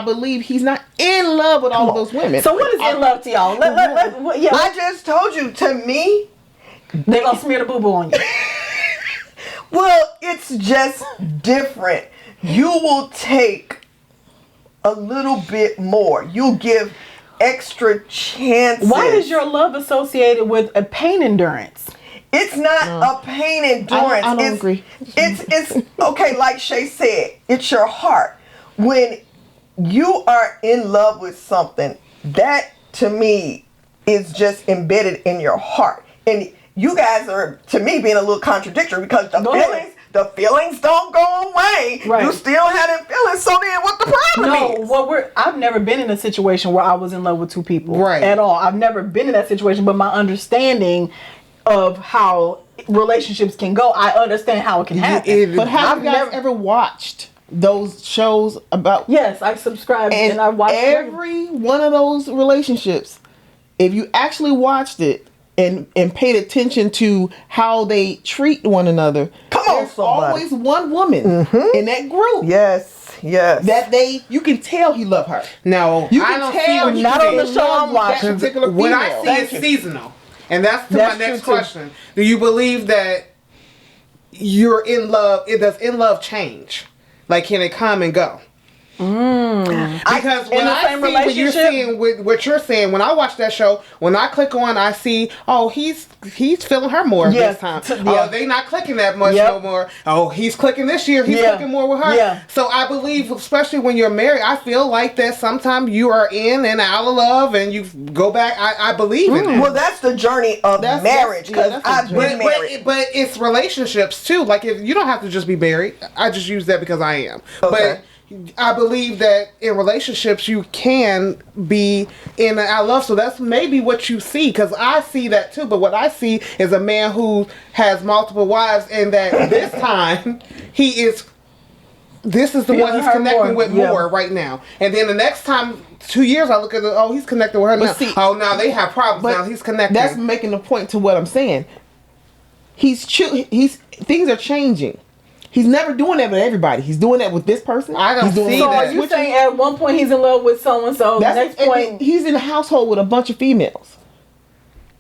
believe he's not in love with all of those women. So what is in love to y'all? I just told you, to me, they gonna smear the boo-boo on you. Well, it's just different. You will take a little bit more. You'll give extra chances. Why is your love associated with a pain endurance? It's not a pain endurance. I don't agree. It's okay, like Shae said, it's your heart. When you are in love with something, that to me is just embedded in your heart. And you guys are, to me, being a little contradictory because the feelings don't go away. Right. You still have them feelings. So then what the problem is? Well, I've never been in a situation where I was in love with two people. Right. At all. I've never been in that situation, but my understanding of how relationships can go, I understand how it can happen. But have you guys ever watched those shows about... Yes, I subscribed and I watched every one of those relationships. If you actually watched it and paid attention to how they treat one another, there's always one woman in that group. Yes. That you can tell he loved her. No, you can tell he's not on the show I'm watching. What I see is seasonal. And that's my next question. Do you believe that you're in love? Does in love change? Like, can it come and go? Because when I see what you're seeing with what you're saying, when I watch that show, when I click on, I see, oh, he's feeling her more this time. Oh, they not clicking that much no more. Oh, he's clicking this year. He's clicking more with her. Yeah. So I believe, especially when you're married, I feel like that sometimes you are in and out of love, and you go back. I believe in that. Well, that's the journey of marriage. Because I've been married. But it's relationships too. Like, if you don't have to just be married. I just use that because I am. Okay. But I believe that in relationships you can be in and out of love. So that's maybe what you see, because I see that too. But what I see is a man who has multiple wives, and that this time this is the one he's connecting with more right now. And then the next time, 2 years, I look at it, he's connected with her now. Now they have problems. Now he's connected. That's making the point to what I'm saying. Things are changing. He's never doing that with everybody. He's doing that with this person. I don't see that. So are you saying at one point he's in love with so-and-so, next point... He's in a household with a bunch of females.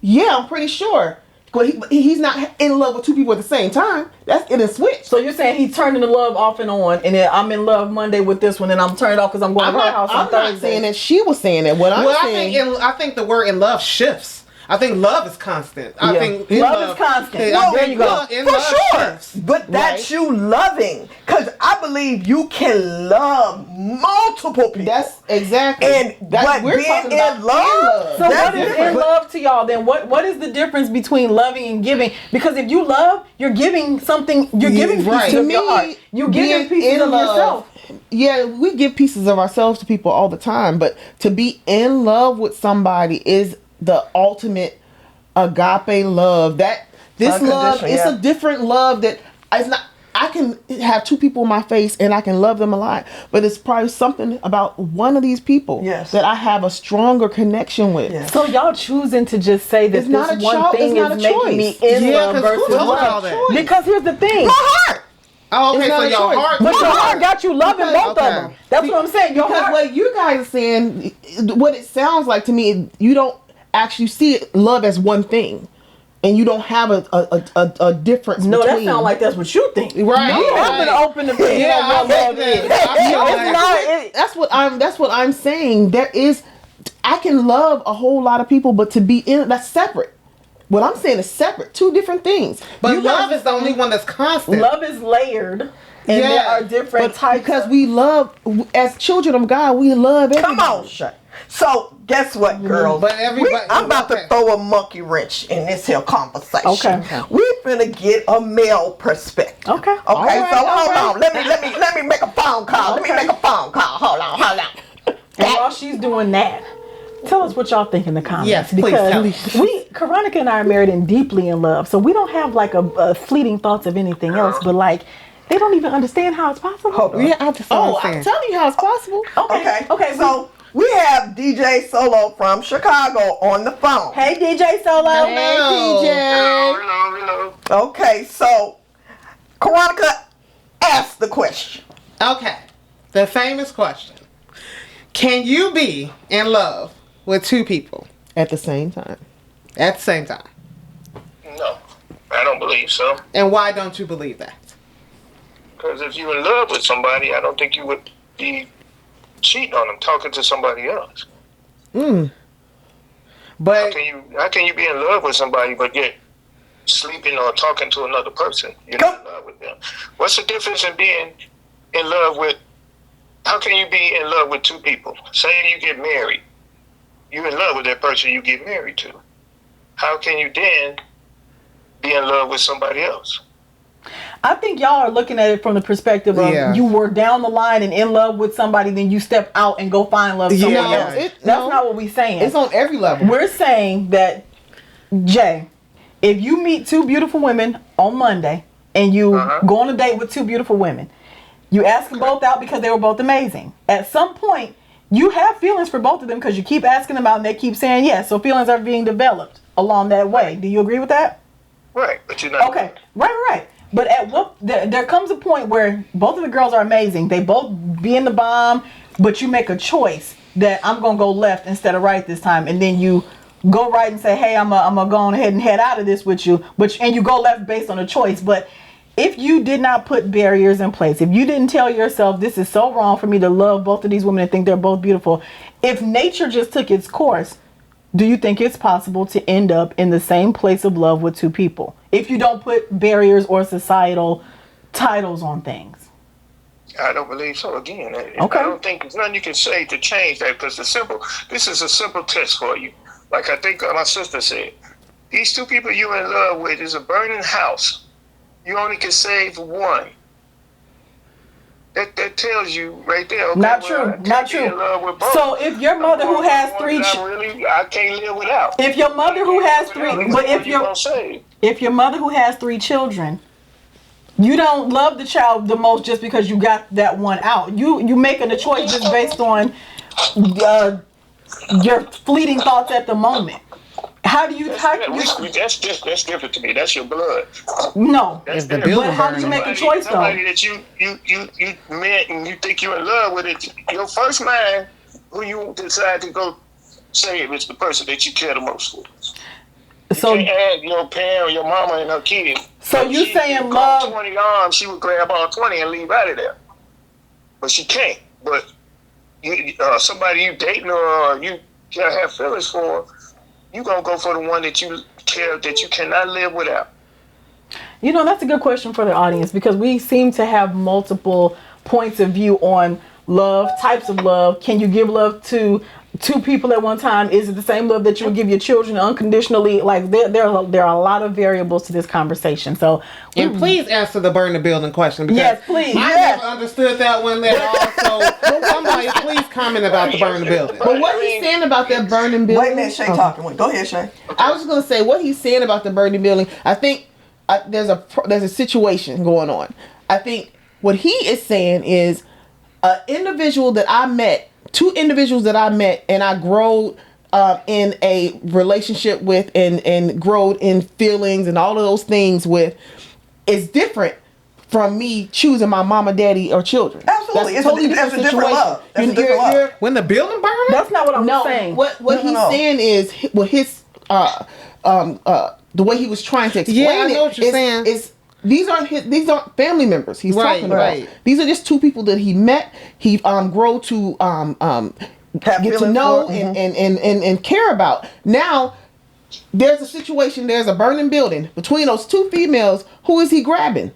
Yeah, I'm pretty sure. But he's not in love with two people at the same time. That's in a switch. So you're saying he's turning the love off and on, and then I'm in love Monday with this one, and I'm turned off because I'm going to her house on Thursday. I'm not saying that she was saying that. I think the word in love shifts. I think love is constant. I think love is constant. There you go. For sure. But that's you loving. Because I believe you can love multiple people. That's exactly. And we're being in love. So what is in love to y'all then? What is the difference between loving and giving? Because if you love, you're giving something. You're giving pieces of your heart. You're giving pieces of yourself. Yeah, we give pieces of ourselves to people all the time. But to be in love with somebody is the ultimate agape love. This love, it's a different love that it's not. I can have two people in my face and I can love them a lot, but it's probably something about one of these people that I have a stronger connection with. Yes. So y'all choosing to just say that this one thing is making me in love versus love. Because here's the thing. My heart. Oh, okay, so your heart. But your heart got you loving both of them. That's what I'm saying. Because what you guys are saying, what it sounds like to me, you don't actually see love as one thing, and you don't have a difference. No, that sounds like that's what you think. Right? No, I'm gonna open the opinion on what love is. That's what I'm saying. I can love a whole lot of people, but to be in that's separate. What I'm saying is separate, two different things. But love is the only one that's constant. Love is layered, and there are different types. Because we love, as children of God, we love everybody. Come on, Shae. So guess what, girls? But everybody, I'm about to throw a monkey wrench in this here conversation. Okay. We're finna get a male perspective. Okay. Okay. Hold on. Let me make a phone call. Let me make a phone call. Hold on. And while she's doing that, tell us what y'all think in the comments. Yes, please. Because Caronica and I are married and deeply in love, so we don't have like a fleeting thoughts of anything else, but like they don't even understand how it's possible. Hold on. Yeah, I'm telling you how it's possible. Okay. So we have DJ Solo from Chicago on the phone. Hey, DJ Solo. Hey, DJ. Hello. Okay, so Caronica asked the question. Okay, the famous question. Can you be in love with two people at the same time? At the same time? No, I don't believe so. And why don't you believe that? Because if you're in love with somebody, I don't think you would be cheating on them, talking to somebody else. But how can you be in love with somebody but yet sleeping or talking to another person? You're not in love with them. What's the difference in being in love with? How can you be in love with two people? Say you get married, you're in love with that person you get married to. How can you then be in love with somebody else? I think y'all are looking at it from the perspective of you were down the line and in love with somebody, then you step out and go find love somewhere else. That's not what we're saying. It's on every level. We're saying that, Jay, if you meet two beautiful women on Monday and you go on a date with two beautiful women, you ask them both out because they were both amazing. At some point, you have feelings for both of them because you keep asking them out and they keep saying yes. So feelings are being developed along that way. Do you agree with that? Right, but you're not. Okay, right. But at what there comes a point where both of the girls are amazing. They both be in the bomb, but you make a choice that I'm gonna go left instead of right this time, and then you go right and say, hey, I'm gonna go on ahead and head out of this with you, and you go left based on a choice. But if you did not put barriers in place, if you didn't tell yourself this is so wrong for me to love both of these women and think they're both beautiful, if nature just took its course, do you think it's possible to end up in the same place of love with two people if you don't put barriers or societal titles on things? I don't believe so. Again, okay. I don't think there's nothing you can say to change that, because this is a simple test for you. Like I think my sister said, these two people you're in love with is a burning house. You only can save one. That tells you right there. Okay, not true. So if your mother who has three I can't live without. If your mother who has three, but if your mother who has three children, you don't love the child the most just because you got that one out. You making a choice just based on your fleeting thoughts at the moment. How do you? That's different to me. That's your blood. No, but how do you make a choice though? Somebody that you met and you think you're in love with it. Your first man, who you decide to go save, is the person that you care the most for. So you can't add your parent, your mama, and her kid. So you saying love? 20 arms, she would grab all 20 and leave out of there. But she can't. But somebody you dating or you can't have feelings for, you gonna go for the one that you care, that you cannot live without. You know, that's a good question for the audience, because we seem to have multiple points of view on love, types of love. Can you give love to two people at one time? Is it the same love that you would give your children unconditionally? Like there are a lot of variables to this conversation. So please answer the burn the building question, because yes, please. I never understood that one at all. So somebody please comment about the burn the building. But what he's saying about that burning building? Wait a minute, Shae talking. Go ahead, Shae. I was just gonna say what he's saying about the burning building. I think there's a situation going on. I think what he is saying is an individual that I met. Two individuals that I met and I growed in a relationship with and growed in feelings and all of those things with is different from me choosing my mama, daddy, or children. Absolutely. That's a different love. That's a different love. When the building burned? That's not what I'm saying. What he's saying is what his the way he was trying to explain I know what you're saying. Is these aren't family members he's talking about. Right. These are just two people that he met. He grew to get to know and care about. Now there's a situation. There's a burning building between those two females. Who is he grabbing?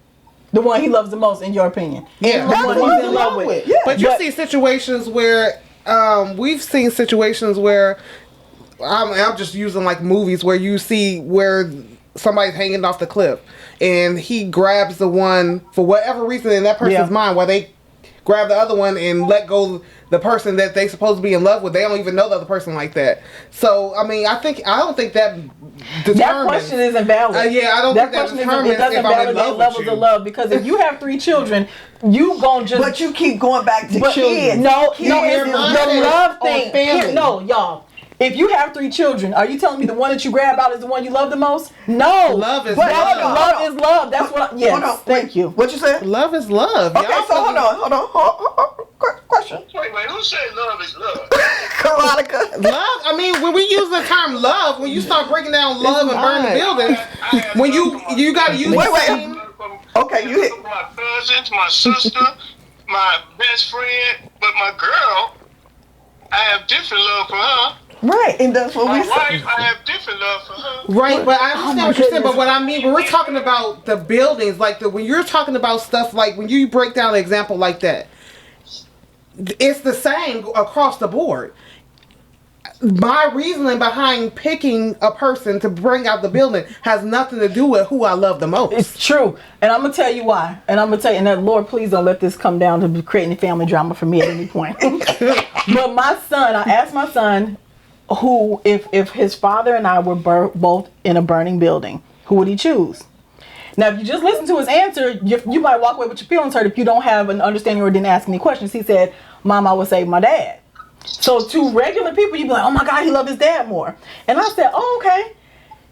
The one he loves the most, in your opinion. Yeah, the one he's in love with. Yeah. But you see situations where we've seen situations where I'm just using like movies where you see where somebody's hanging off the cliff and he grabs the one for whatever reason in that person's mind, while they grab the other one and let go the person that they supposed to be in love with. They don't even know the other person like that. So I mean, I don't think that determines. That question isn't valid. I don't think that determines it doesn't if I'm in love with levels you. of love, because if you have three children, you gon' just. But you keep going back to kids. No, it's the mindset love thing. family. No, y'all. If you have three children, are you telling me the one that you grab out is the one you love the most? No. Love is love. Love is love. That's what. Yes. Hold on. Thank you. What you said? Love is love. Okay, so hold on. Question question. Wait, who said love is love? Caronica. Love. I mean, when we use the term love, when you start breaking down love and burning buildings, when you got to use the same. Okay, you hit. My cousins, my sister, my best friend, but my girl, I have different love for her. Right, and that's what My we wife, say. I have different love for her. Right, but I understand what you're saying. But what I mean, when we're talking about the buildings, like when you're talking about stuff, like when you break down an example like that, it's the same across the board. My reasoning behind picking a person to bring out the building has nothing to do with who I love the most. It's true. And I'm going to tell you why. And I'm going to tell you, and that, Lord, please don't let this come down to creating family drama for me at any point. But my son, I asked my son, who, if his father and I were both in a burning building, who would he choose? Now, if you just listen to his answer, you might walk away with your feelings hurt if you don't have an understanding or didn't ask any questions. He said, Mom, I would save my dad. So to regular people, you'd be like, oh my God, he loved his dad more. And I said, oh, okay.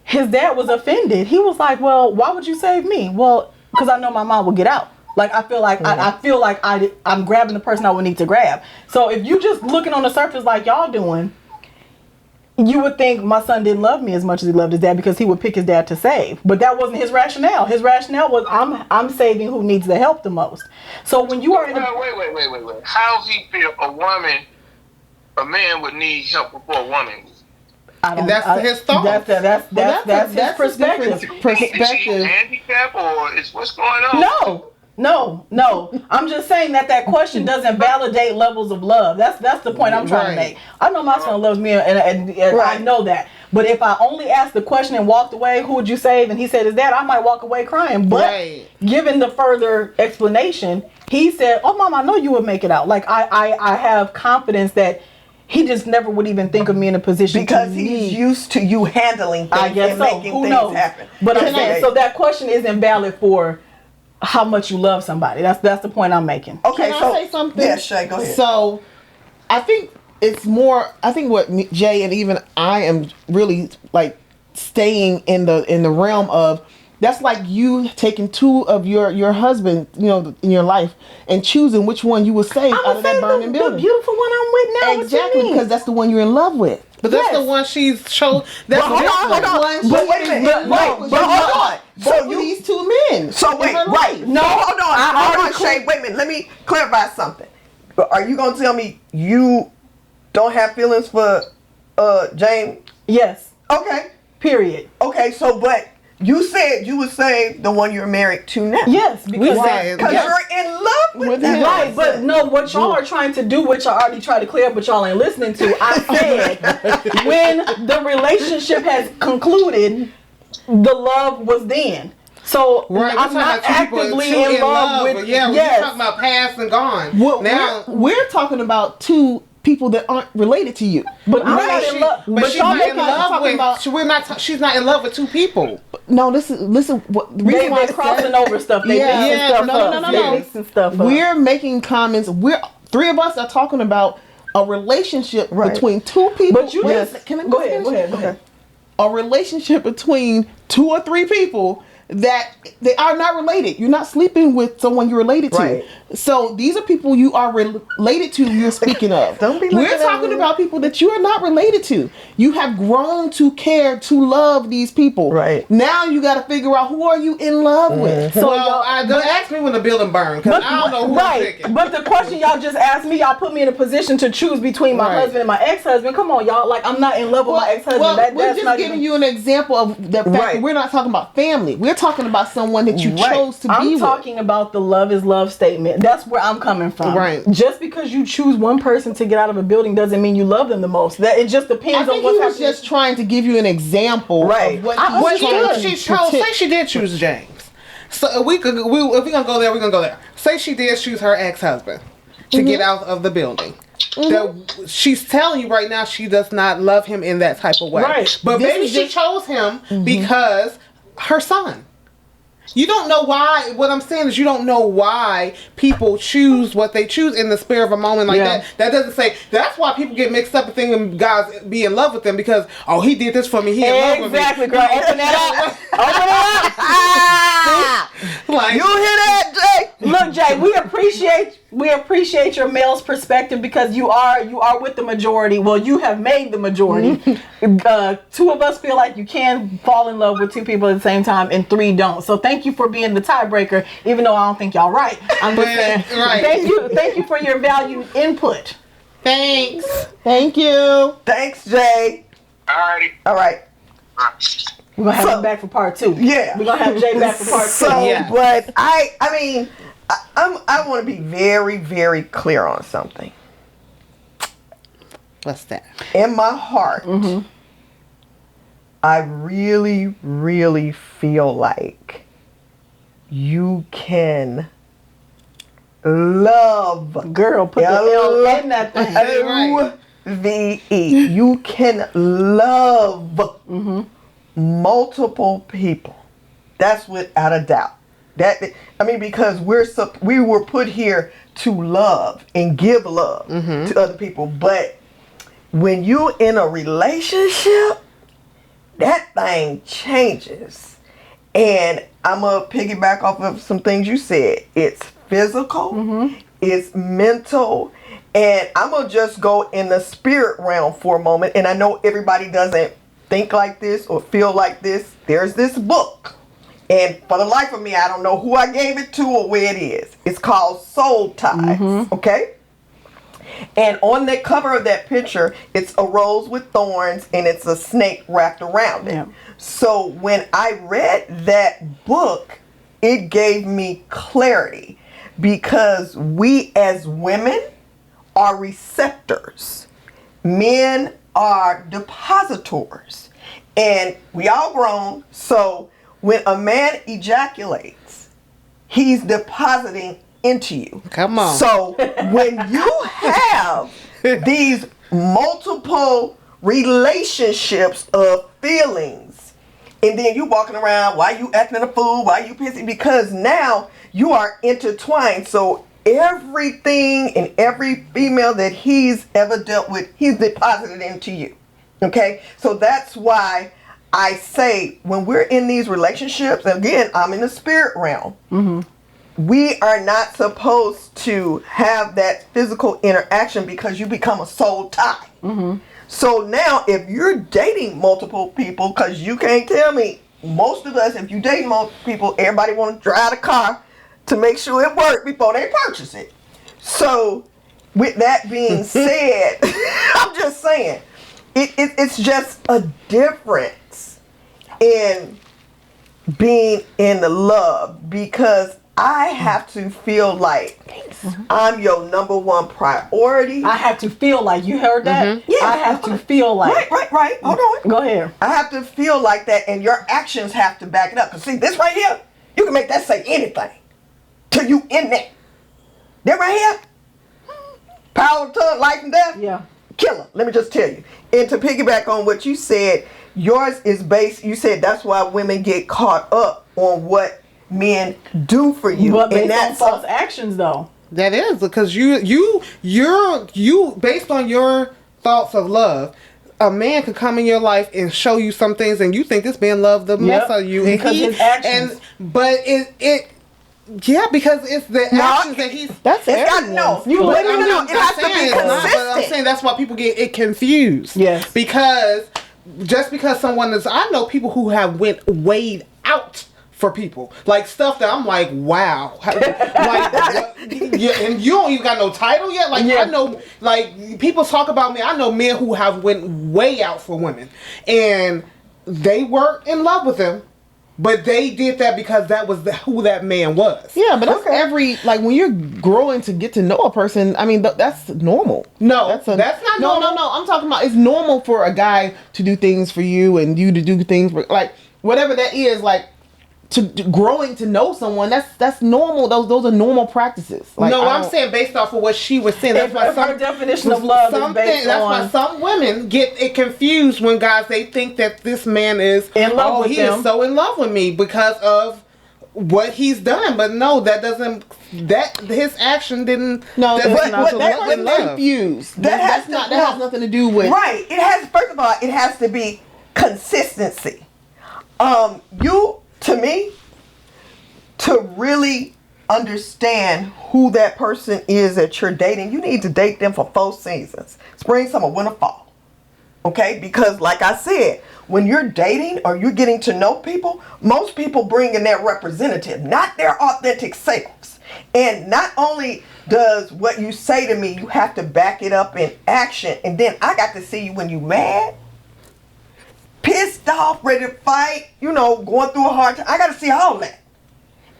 His dad was offended. He was like, well, why would you save me? Well, because I know my mom will get out. Like, I feel like I'm grabbing the person I would need to grab. So if you just looking on the surface like y'all doing, you would think my son didn't love me as much as he loved his dad because he would pick his dad to save. But that wasn't his rationale. His rationale was I'm saving who needs the help the most. So when you are in wait. How he feel a man would need help before a woman? And that's his thought. That's his perspective. Is he handicapped or is what's going on? No. I'm just saying that question doesn't validate levels of love. That's the point I'm trying to make. I know my son loves me, and I know that. But if I only asked the question and walked away, who would you save? And he said his dad, I might walk away crying. But given the further explanation, he said, oh, Mom, I know you would make it out. Like, I have confidence that he just never would even think of me in a position because he's used to you handling things and making things happen. But I'm saying, so that question isn't valid for how much you love somebody. That's the point I'm making. Okay, Can I say something? Yes, Shae, go ahead. So, I think it's more. I think what Jay and even I am really like staying in the realm of. That's like you taking two of your husband, in your life, and choosing which one you will save out of that burning building. The beautiful one I'm with now. Exactly, because that's the one you're in love with. But that's the one she's chose. That's hold on. But wait a minute. But hold on. So these two men. So wait, right. No, hold on, Shae. Wait a minute. Let me clarify something. Are you gonna tell me you don't have feelings for James? Yes. Okay. Period. Okay, so but you said you would save the one you're married to now. Yes, because you're in love with him. Right, but no, what y'all are trying to do, which I already tried to clear up, but y'all ain't listening to, I said when the relationship has concluded, the love was then. So I'm not actively in love with. Yeah, we're talking about past and gone. Well, now we're talking about two people that aren't related to you. But I'm not in love. But she's not in love with. She's not in love with two people. No, listen. What the reason why they're crossing over stuff? They mixing stuff up. We're making comments. Three of us are talking about a relationship between two people. But you go ahead. A relationship between two or three people that they are not related. You're not sleeping with someone you're related to. So these are people you are related to. You're speaking of. We're talking about people that you are not related to. You have grown to care, to love these people. Right. Now you got to figure out who are you in love with. So ask me when the building burned, because I don't know who I'm picking. But the question y'all just asked me, y'all put me in a position to choose between my husband and my ex-husband. Come on, y'all. Like, I'm not in love with my ex-husband. Well, we're just giving you an example of the fact that we're not talking about family. We're talking about someone that you chose to be with. I'm talking about the love is love statement. That's where I'm coming from. Right. Just because you choose one person to get out of a building doesn't mean you love them the most. That it just depends on what's happening. He was just trying to give you an example of what she chose. Say she did choose James. So if we're gonna go there, we're gonna go there. Say she did choose her ex-husband to get out of the building. She's telling you right now she does not love him in that type of way. Right. But maybe she chose him because her son. You don't know why. What I'm saying is you don't know why people choose what they choose in the spur of a moment like that. That doesn't say. That's why people get mixed up and thinking guys be in love with them because, oh, he did this for me. He in love with me. Exactly, girl. Open that up. Open it up. Like, you hear that, Jay? Look, Jay, we appreciate we appreciate your male's perspective because you are with the majority. Well, you have made the majority. Two of us feel like you can fall in love with two people at the same time, and 3 don't. So thank you for being the tiebreaker, even though I don't think y'all right. I'm just saying. Right. Thank you for your valued input. Thanks. Thank you. Thanks, Jay. Alrighty. All right. We're gonna have him back for part 2. Yeah. We're gonna have Jay back for part 2. But I mean, I want to be very, very clear on something. What's that? In my heart, I really, really feel like you can love. Girl, put the L in that thing. L-V-E. You can love multiple people. That's without a doubt. Because we were put here to love and give love to other people. But when you're in a relationship, that thing changes. And I'm going to piggyback off of some things you said. It's physical, it's mental, and I'm going to just go in the spirit realm for a moment. And I know everybody doesn't think like this or feel like this. There's this book. And for the life of me, I don't know who I gave it to or where it is. It's called Soul Ties, okay? And on the cover of that picture, it's a rose with thorns and it's a snake wrapped around it. Yeah. So when I read that book, it gave me clarity because we as women are receptors. Men are depositors. And we all grown, so when a man ejaculates, he's depositing into you. Come on. So when you have these multiple relationships of feelings, and then you walking around, why you acting a fool, why you pissy? Because now you are intertwined. So everything and every female that he's ever dealt with, he's deposited into you. Okay? So that's why I say when we're in these relationships, again, I'm in the spirit realm. We are not supposed to have that physical interaction because you become a soul tie. So now if you're dating multiple people, because you can't tell me, most of us, if you date multiple people, everybody want to drive a car to make sure it works before they purchase it. So with that being said, I'm just saying, it's just a difference in being in love because I have to feel like I'm your number one priority. I have to feel like, you heard that? Yeah. I have to feel like. Right. Hold on. Go ahead. I have to feel like that and your actions have to back it up. Because see, this right here, you can make that say anything till you in there. That right here, power of tongue, life and death. Yeah. Killer. Let me just tell you. And to piggyback on what you said, yours is based, you said that's why women get caught up on what men do for you. But based on false actions though. That is because you based on your thoughts of love, a man could come in your life and show you some things and you think this man loved the mess out of you. Because his actions. But because it's the actions that he's. That's everyone. No. It has to be consistent. I'm saying that's why people get it confused. Yes. Because just because someone is, I know people who have weighed out for people, like stuff that I'm like, wow, and you don't even got no title yet. Like I know, like people talk about me. I know men who have went way out for women, and they were in love with them. But they did that because that was who that man was. Yeah, but that's when you're growing to get to know a person, I mean, that's normal. No, that's not normal. No. I'm talking about it's normal for a guy to do things for you and you to do things for, like, whatever that is, like, to growing to know someone, that's normal. Those are normal practices. Like, no, I'm saying based off of what she was saying. That's why her definition of love is based on. Why some women get it confused when guys, they think that this man is in love with them. Is so in love with me because of what he's done. But no, that doesn't. That his action didn't. No, that's confused. That has nothing to do with. Right. It has. First of all, it has to be consistency. To me, to really understand who that person is that you're dating, you need to date them for 4 seasons. Spring, summer, winter, fall. Okay? Because like I said, when you're dating or you're getting to know people, most people bring in their representative, not their authentic selves. And not only does what you say to me, you have to back it up in action. And then I got to see you when you mad, pissed off, ready to fight, going through a hard time. I got to see all that.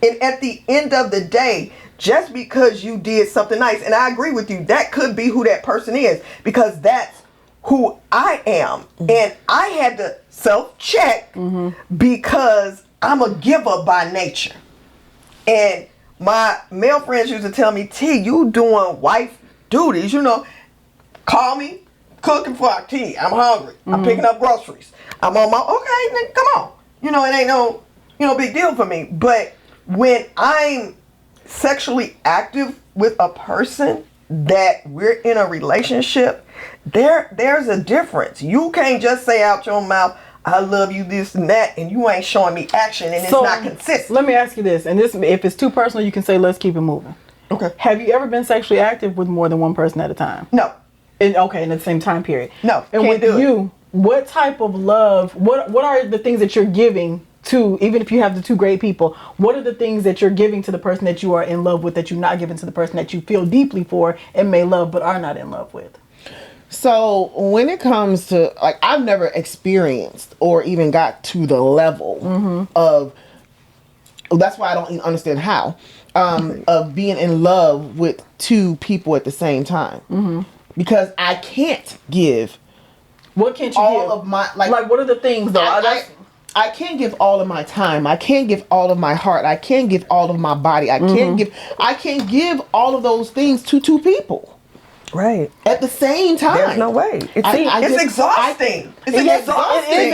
And at the end of the day, just because you did something nice, and I agree with you, that could be who that person is, because that's who I am. Mm-hmm. And I had to self-check because I'm a giver by nature. And my male friends used to tell me, T, you doing wife duties, call me, cooking for our tea. I'm hungry. I'm picking up groceries. I'm on my, okay, come on. It ain't no, big deal for me. But when I'm sexually active with a person that we're in a relationship, there's a difference. You can't just say out your mouth, I love you, this and that, and you ain't showing me action, and it's not consistent. Let me ask you this, and this, if it's too personal, you can say, let's keep it moving. Okay. Have you ever been sexually active with more than one person at a time? No. In the same time period? No. And with you, what type of love, what are the things that you're giving to, even if you have the 2 great people, what are the things that you're giving to the person that you are in love with that you're not giving to the person that you feel deeply for and may love but are not in love with? So when it comes to, like, I've never experienced or even got to the level of, that's why I don't even understand how, of being in love with 2 people at the same time. Because I can't give. What can't you all give? Of my, like what are the things though? I can't give all of my time. I can't give all of my heart. I can't give all of my body. I can't give all of those things to 2 people. Right. At the same time. There's no way. It's exhausting. It is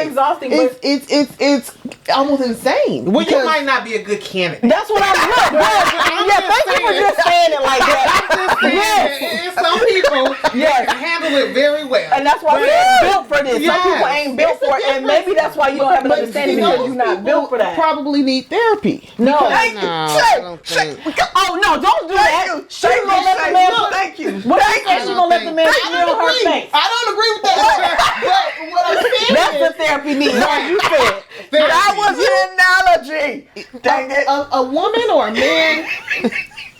exhausting. But it's almost insane. Well, you might not be a good candidate. That's what I'm saying. Thank you for just saying it like that. Yes. Some people handle it very well. And that's why we're built for this. Some people ain't built for it. And maybe that's why you don't have an understanding because you're not built for that. Probably need therapy. No. Shae. Oh, no, don't do that. Shae, thank you. She's gonna let the man feel her face. I don't agree with that. But what I'm saying that's the therapy need. You said. That was an analogy. Dang it. A woman or a man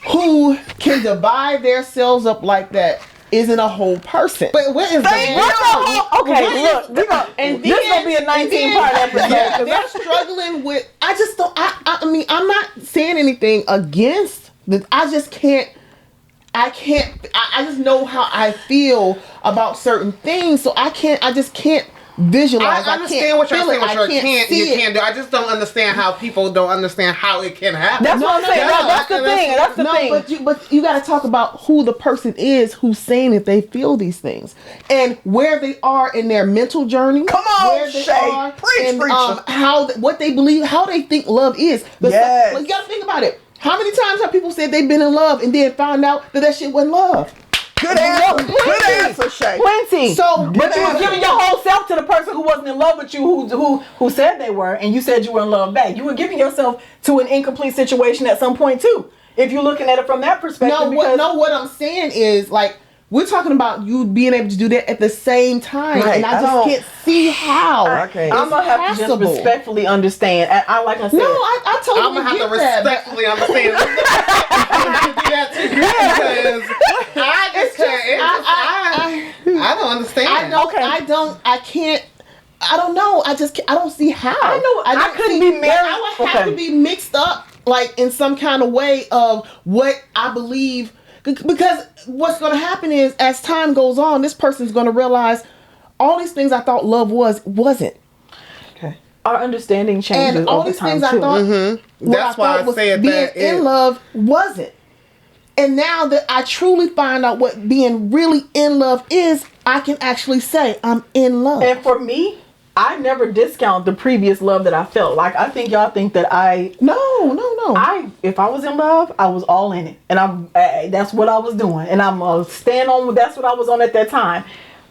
who can divide themselves up like that isn't a whole person. But what is that? Okay, look, this gonna be a 19-part episode. They're struggling with. I just don't. I mean, I'm not saying anything against this. I just can't. I just know how I feel about certain things, so I just can't visualize. I understand what you're saying. You can't do. I just don't understand how people don't understand how it can happen. That's what I'm saying. That's the thing. That's the thing. But you got to talk about who the person is who's saying that they feel these things and where they are in their mental journey. Come on, Shae. Preach. What they believe, how they think love is. Yes. You got to think about it. How many times have people said they've been in love and then found out that shit wasn't love? Good answer. Good answer, Shae. Plenty. But you were giving your whole self to the person who wasn't in love with you, who said they were, and you said you were in love back. You were giving yourself to an incomplete situation at some point too. If you're looking at it from that perspective. What I'm saying is, like, we're talking about you being able to do that at the same time, right. And I just can't see how. I'm gonna have to just respectfully understand. Like I said, no, I totally I'm gonna have to respectfully understand. I don't understand. I don't know. I don't see how. I couldn't be married. I would have to be mixed up, like, in some kind of way of what I believe. Because what's going to happen is, as time goes on, this person's going to realize all these things I thought love wasn't. Okay. Our understanding changes and all over these time things too. I thought, that's why I said being that in love wasn't. And now that I truly find out what being really in love is, I can actually say I'm in love. And for me, I never discount the previous love that I felt. Like, I think y'all think that No. If I was in love, I was all in it. And that's what I was doing. And I'm stand on, that's what I was on at that time.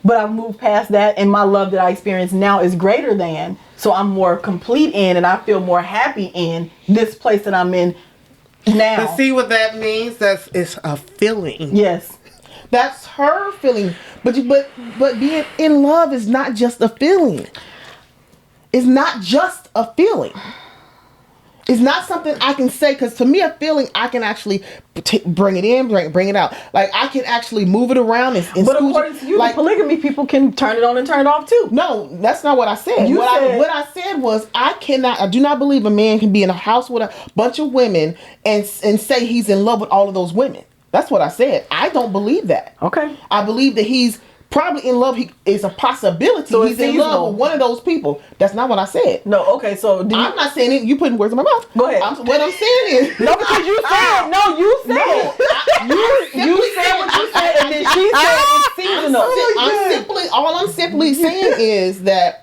But I've moved past that, and my love that I experience now is greater than. So I'm more complete in, and I feel more happy in this place that I'm in now. But see what that means? It's a feeling. Yes. That's her feeling. But being in love is not just a feeling. It's not just a feeling. It's not something I can say, because to me, a feeling, I can actually bring it in, bring it out. Like, I can actually move it around. But according to you, like, the polygamy people can turn it on and turn it off too. No, that's not what I said. What I said was, I do not believe a man can be in a house with a bunch of women and say he's in love with all of those women. That's what I said. I don't believe that. Okay. I believe that he's probably in love. It's a possibility. So he's in love with one of those people. That's not what I said. No. Okay. So I'm not saying it. You putting words in my mouth. Go ahead. What I'm saying is no, because you said no. You said you said what you said, and then she said it's seasonal. All I'm simply saying is that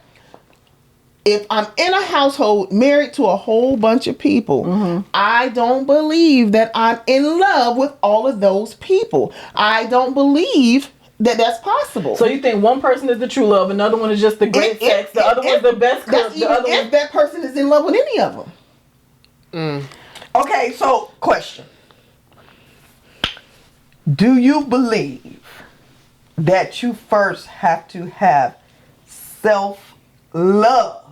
if I'm in a household married to a whole bunch of people, I don't believe that I'm in love with all of those people. I don't believe that's possible. So you think one person is the true love, another one is just the great sex, the other one's the best cook, if that person is in love with any of them. Okay, so question. Do you believe that you first have to have self-love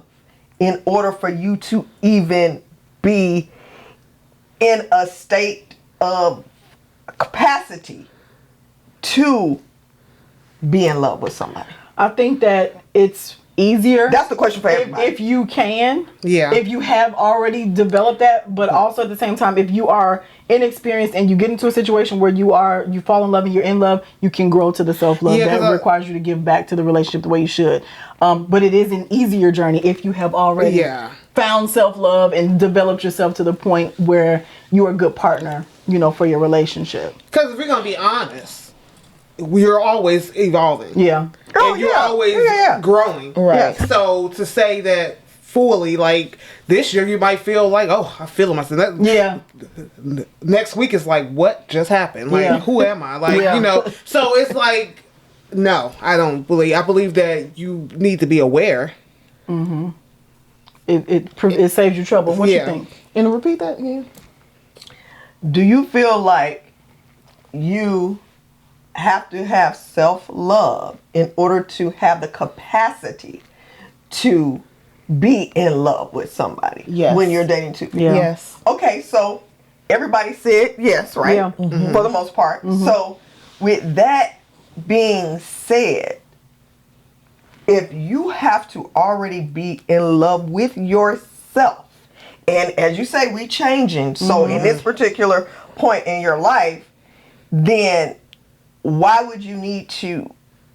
in order for you to even be in a state of capacity to be in love with somebody? I think that it's easier. That's the question for everybody. If you can. Yeah. If you have already developed that, but also at the same time, if you are inexperienced and you get into a situation where you fall in love and you're in love, you can grow to the self-love. That requires you to give back to the relationship the way you should. But it is an easier journey if you have already found self-love and developed yourself to the point where you're a good partner, for your relationship. Because if we're going to be honest, we're always evolving. Yeah. And you're always growing. Right. So to say that fully, like, this year you might feel like, oh, I feel myself. Next week it's like, what just happened? Like, who am I? Like, so it's like, no, I don't believe. I believe that you need to be aware. Mm-hmm. It saves you trouble. What you think? And repeat that again. Do you feel like you have to have self-love in order to have the capacity to be in love with somebody when you're dating two people? Yes. Okay, so everybody said yes, right? Yeah. Mm-hmm. For the most part. Mm-hmm. So with that being said, if you have to already be in love with yourself, and as you say, we changing, so in this particular point in your life, then why would you need to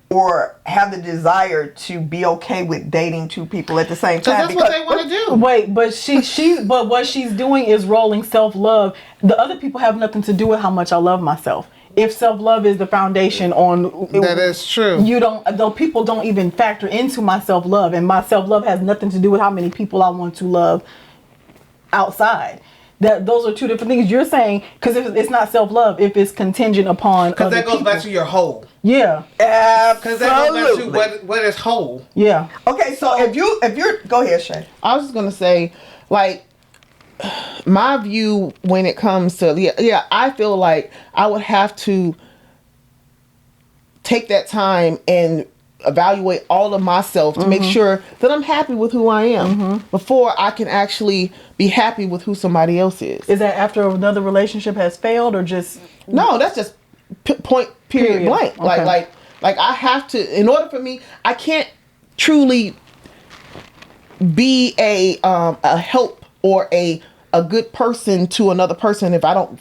or have the desire to be okay with dating two people at the same time? That's what they want to do. Wait, but but what she's doing is rolling self-love. The other people have nothing to do with how much I love myself. If self-love is the foundation that is true. Though people don't even factor into my self-love, and my self-love has nothing to do with how many people I want to love outside. Those are two different things. You're saying, because it's not self-love if it's contingent upon because that goes back to your whole. Yeah, absolutely. Because that goes back to what is whole. Yeah. Okay, so if you're go ahead, Shae. I was just gonna say, like, my view when it comes to I feel like I would have to take that time and evaluate all of myself to make sure that I'm happy with who I am before I can actually be happy with who somebody else is. Is that after another relationship has failed, or just no? That's just period blank. Okay. Like I have to, in order for me, I can't truly be a help or a good person to another person if I don't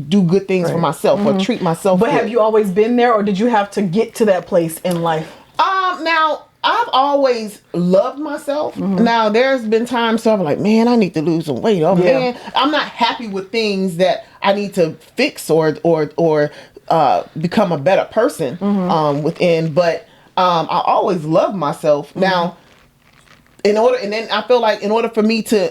do good things for myself or treat myself. But good. have you always been there, or did you have to get to that place in life? Now I've always loved myself. Now there's been times so I'm like, man, I need to lose some weight. Oh man, I'm not happy with things that I need to fix or become a better person within. But I always loved myself. Now, in order for me to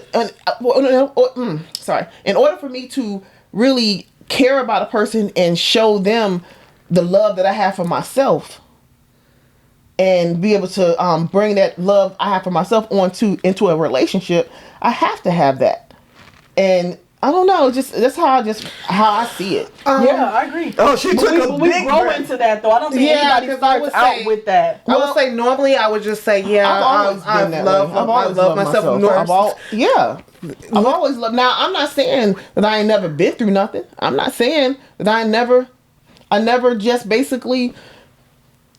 really care about a person and show them the love that I have for myself, and be able to bring that love I have for myself into a relationship, I have to have that. And I don't know. Just that's how I see it. Yeah, I agree. Oh, she took a we big grow breath. into that though. I don't think anybody starts out with that. I would say normally I would just say I've loved myself. I've always loved. Now I'm not saying that I ain't never been through nothing. I'm not saying that I never just basically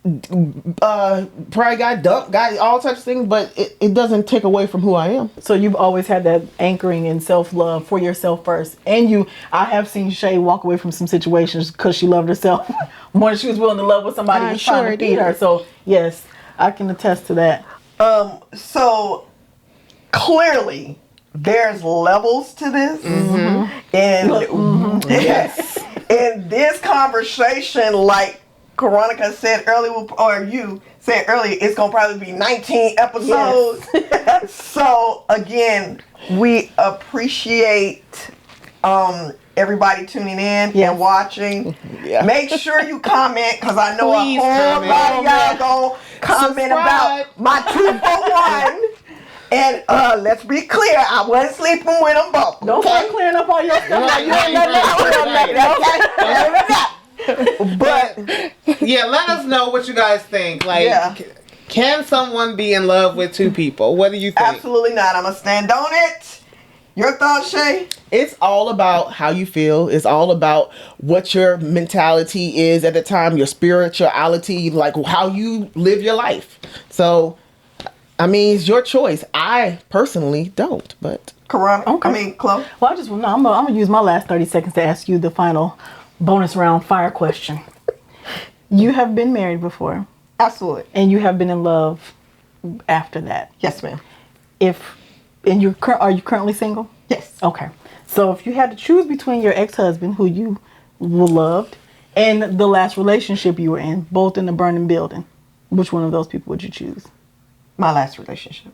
probably got dumped, got all types of things, but it doesn't take away from who I am. So you've always had that anchoring in self-love for yourself first. And I have seen Shae walk away from some situations because she loved herself more than she was willing to love with somebody who's trying to feed her. So yes, I can attest to that. So clearly there's levels to this. And yes, in this conversation, like Caronica said earlier, or you said earlier, it's gonna probably be 19 episodes. Yes. So again, we appreciate everybody tuning in and watching. Yeah. Make sure you comment, because I know a whole lot of y'all gonna comment about my 2 for 1. And let's be clear, I wasn't sleeping with them both. Don't start clearing up all your stuff. You ain't nothing. But yeah, let us know what you guys think. Like, can someone be in love with 2 people? What do you think? Absolutely not. I'm gonna stand on it. Your thoughts, Shae? It's all about how you feel. It's all about what your mentality is at the time, your spirituality, like how you live your life. So, I mean, it's your choice. I personally don't, but Caronica. Okay. I mean, Chloe. Well, I'm gonna use my last 30 seconds to ask you the final bonus round fire question. You have been married before. Absolutely. And you have been in love after that. Yes, ma'am. Are you currently single? Yes. Okay. So if you had to choose between your ex-husband, who you loved, and the last relationship you were in, both in the burning building, which one of those people would you choose? My last relationship.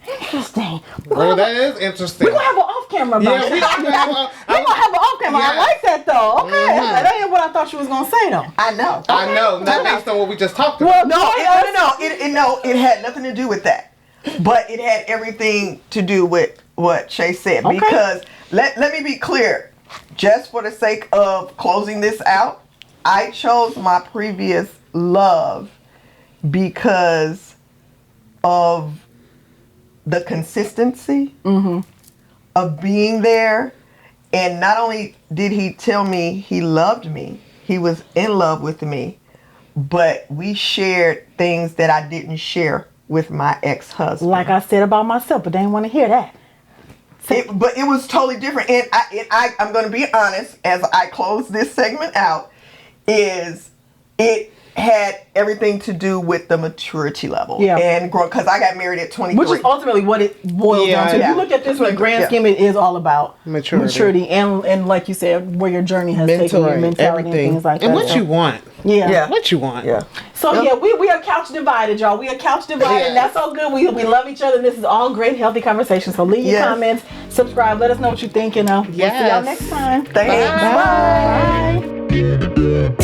Interesting. Well, that is interesting. We're going to have an off-camera about that. We're going to have an off-camera. I like that, though. Okay. That ain't what I thought you was going to say, though. I know. Okay. I know. Not based on what we just talked about. No. It had nothing to do with that. But it had everything to do with what Shae said. Okay. Because, let me be clear. Just for the sake of closing this out, I chose my previous love because of the consistency of being there. And not only did he tell me he loved me, he was in love with me, but we shared things that I didn't share with my ex-husband. Like I said about myself, but they didn't want to hear that. But it was totally different. And I'm going to be honest, as I close this segment out, is it had everything to do with the maturity level. Yeah. And growth, because I got married at 23. Which is ultimately what it boils down to. If you look at this in the grand scheme, it is all about maturity and like you said, where your journey has taken your mentality and things like that. And what you want. Yeah. What you want. Yeah. So we are couch divided, y'all. We are couch divided, and that's all good. We love each other, and this is all great, healthy conversation. So leave your comments, subscribe, let us know what you think, we'll see y'all next time. Thanks. Bye. Bye.